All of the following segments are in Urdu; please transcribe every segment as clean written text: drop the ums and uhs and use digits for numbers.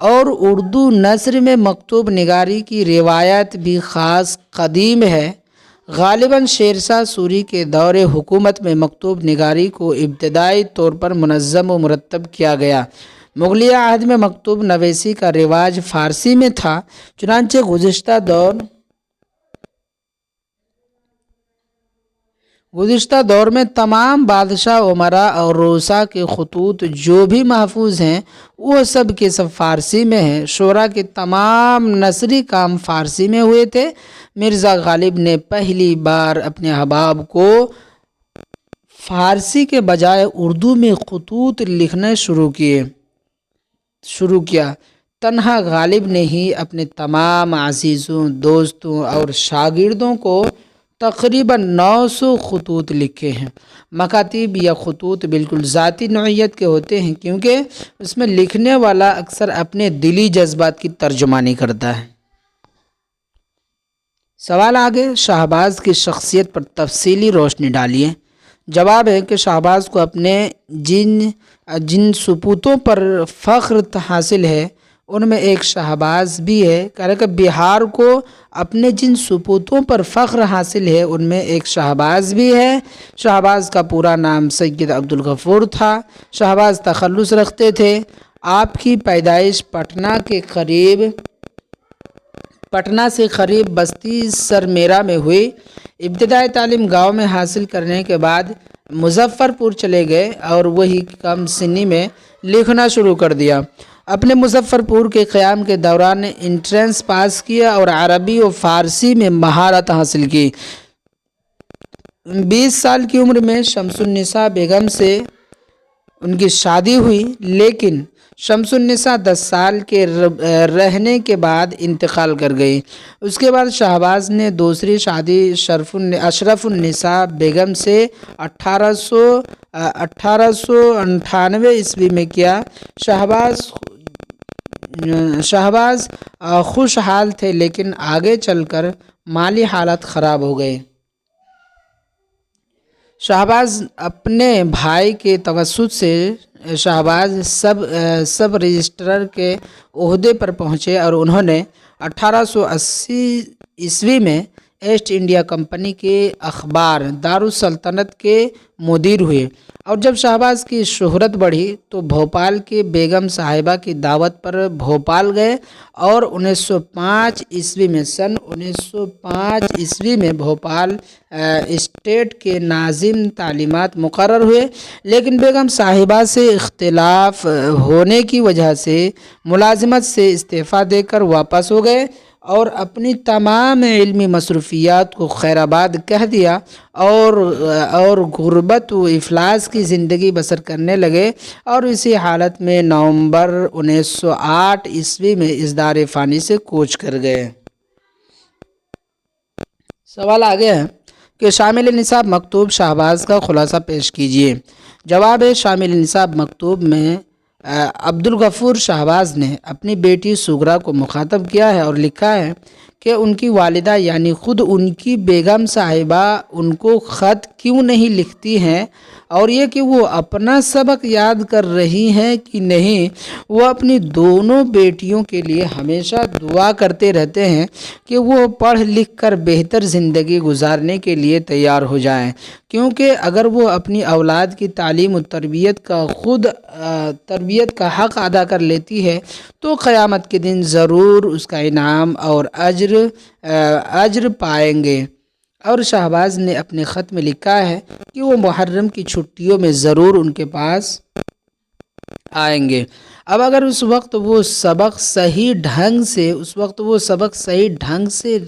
اور اردو نثر میں مکتوب نگاری کی روایت بھی خاص قدیم ہے۔ غالباً شیرشاہ سوری کے دور حکومت میں مکتوب نگاری کو ابتدائی طور پر منظم و مرتب کیا گیا۔ مغلیہ عہد میں مکتوب نویسی کا رواج فارسی میں تھا، چنانچہ گزشتہ دور میں تمام بادشاہ، امراء اور رؤساء کے خطوط جو بھی محفوظ ہیں وہ سب کے سب فارسی میں ہیں۔ شعراء کے تمام نثری کام فارسی میں ہوئے تھے۔ مرزا غالب نے پہلی بار اپنے احباب کو فارسی کے بجائے اردو میں خطوط لکھنا شروع کیا۔ تنہا غالب نے ہی اپنے تمام عزیزوں، دوستوں اور شاگردوں کو تقریباً 900 خطوط لکھے ہیں۔ مکاتیب یا خطوط بالکل ذاتی نوعیت کے ہوتے ہیں، کیونکہ اس میں لکھنے والا اکثر اپنے دلی جذبات کی ترجمانی کرتا ہے۔ سوال آگے، شہباز کی شخصیت پر تفصیلی روشنی ڈالیے۔ جواب ہے کہ شہباز کو اپنے جن سپوتوں پر فخر حاصل ہے ان میں ایک شہباز بھی ہے۔ کہ بہار کو اپنے جن سپوتوں پر فخر حاصل ہے ان میں ایک شہباز بھی ہے۔ شہباز کا پورا نام سید عبدالغفور تھا۔ شہباز تخلص رکھتے تھے۔ آپ کی پیدائش پٹنہ سے قریب بستی سرمیرا میں ہوئی۔ ابتدائی تعلیم گاؤں میں حاصل کرنے کے بعد مظفر پور چلے گئے اور وہی کم سنی میں لکھنا شروع کر دیا۔ اپنے مظفر پور کے قیام کے دوران انٹرنس پاس کیا اور عربی و فارسی میں مہارت حاصل کی۔ 20 سال کی عمر میں شمس النساء بیگم سے ان کی شادی ہوئی، لیکن شمس النساء 10 سال کے رہنے کے بعد انتقال کر گئی۔ اس کے بعد شہباز نے دوسری شادی اشرف النساء بیگم سے 1898 عیسوی میں کیا۔ شہباز خوشحال تھے، لیکن آگے چل کر مالی حالات خراب ہو گئے۔ شہباز اپنے بھائی کے توسط سے شہباز سب رجسٹرار کے عہدے پر پہنچے اور انہوں نے 1880 عیسوی میں ایسٹ انڈیا کمپنی کے اخبار دارالسلطنت کے مدیر ہوئے، اور جب شہباز کی شہرت بڑھی تو بھوپال کے بیگم صاحبہ کی دعوت پر بھوپال گئے اور 1905 عیسوی میں بھوپال اسٹیٹ کے ناظم تعلیمات مقرر ہوئے، لیکن بیگم صاحبہ سے اختلاف ہونے کی وجہ سے ملازمت سے استعفیٰ دے کر واپس ہو گئے اور اپنی تمام علمی مصروفیات کو خیرآباد کہہ دیا اور غربت و افلاس کی زندگی بسر کرنے لگے، اور اسی حالت میں نومبر 1908 عیسوی میں اس دار فانی سے کوچ کر گئے۔ سوال آگے ہے کہ شامل نصاب مکتوب شہباز کا خلاصہ پیش کیجیے۔ جواب ہے، شامل نصاب مکتوب میں عبدالغفور شہباز نے اپنی بیٹی سغرا کو مخاطب کیا ہے اور لکھا ہے کہ ان کی والدہ یعنی خود ان کی بیگم صاحبہ ان کو خط کیوں نہیں لکھتی ہیں، اور یہ کہ وہ اپنا سبق یاد کر رہی ہیں کہ نہیں۔ وہ اپنی دونوں بیٹیوں کے لیے ہمیشہ دعا کرتے رہتے ہیں کہ وہ پڑھ لکھ کر بہتر زندگی گزارنے کے لیے تیار ہو جائیں، کیونکہ اگر وہ اپنی اولاد کی تعلیم و تربیت کا حق ادا کر لیتی ہے تو قیامت کے دن ضرور اس کا انعام اور اجر پائیں گے۔ اور شہباز نے اپنے خط میں لکھا ہے کہ وہ محرم کی چھٹیوں میں ضرور ان کے پاس آئیں گے۔ اب اگر اس وقت وہ سبق صحیح ڈھنگ سے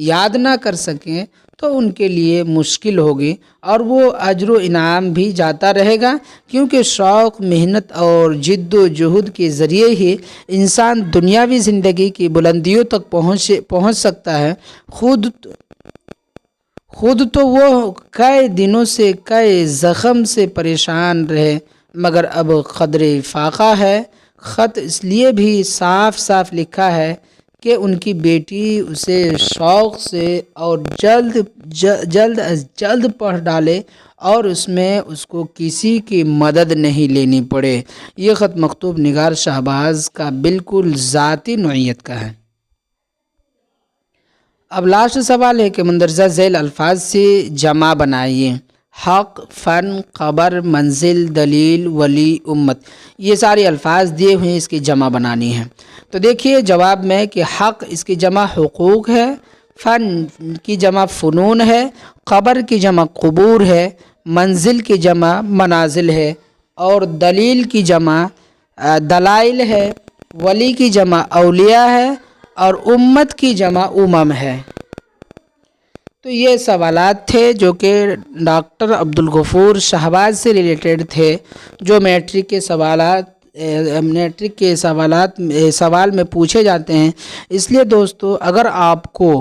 یاد نہ کر سکیں تو ان کے لیے مشکل ہوگی، اور وہ اجر و انعام بھی جاتا رہے گا، کیونکہ شوق، محنت اور جد و جہد کے ذریعے ہی انسان دنیاوی زندگی کی بلندیوں تک پہنچ سکتا ہے۔ خود تو وہ کئی دنوں سے کئی زخم سے پریشان رہے، مگر اب قدر فاقہ ہے۔ خط اس لیے بھی صاف صاف لکھا ہے کہ ان کی بیٹی اسے شوق سے اور جلد از جلد پڑھ ڈالے اور اس میں اس کو کسی کی مدد نہیں لینی پڑے۔ یہ خط مکتوب نگار شہباز کا بالکل ذاتی نوعیت کا ہے۔ اب لاسٹ سوال ہے کہ مندرجہ ذیل الفاظ سے جمع بنائیے۔ حق، فن، خبر، منزل، دلیل، ولی، امت، یہ سارے الفاظ دیے ہوئے ہیں، اس کی جمع بنانی ہے۔ تو دیکھیے جواب میں کہ حق اس کی جمع حقوق ہے، فن کی جمع فنون ہے، خبر کی جمع قبور ہے، منزل کی جمع منازل ہے، اور دلیل کی جمع دلائل ہے، ولی کی جمع اولیاء ہے، اور امت کی جمع ہے۔ تو یہ سوالات تھے جو کہ ڈاکٹر عبدالغفور شہباز سے ریلیٹڈ تھے، جو میٹرک کے سوال میں پوچھے جاتے ہیں۔ اس لیے دوستو، اگر آپ کو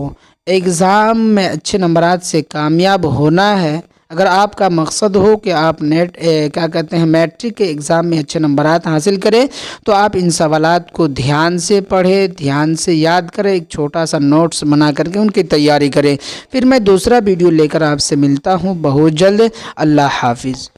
ایگزام میں اچھے نمبرات سے کامیاب ہونا ہے، اگر آپ کا مقصد ہو کہ آپ میٹرک کے ایگزام میں اچھے نمبرات حاصل کریں، تو آپ ان سوالات کو دھیان سے پڑھیں، دھیان سے یاد کریں، ایک چھوٹا سا نوٹس بنا کر کے ان کی تیاری کریں۔ پھر میں دوسرا ویڈیو لے کر آپ سے ملتا ہوں بہت جلد۔ اللہ حافظ۔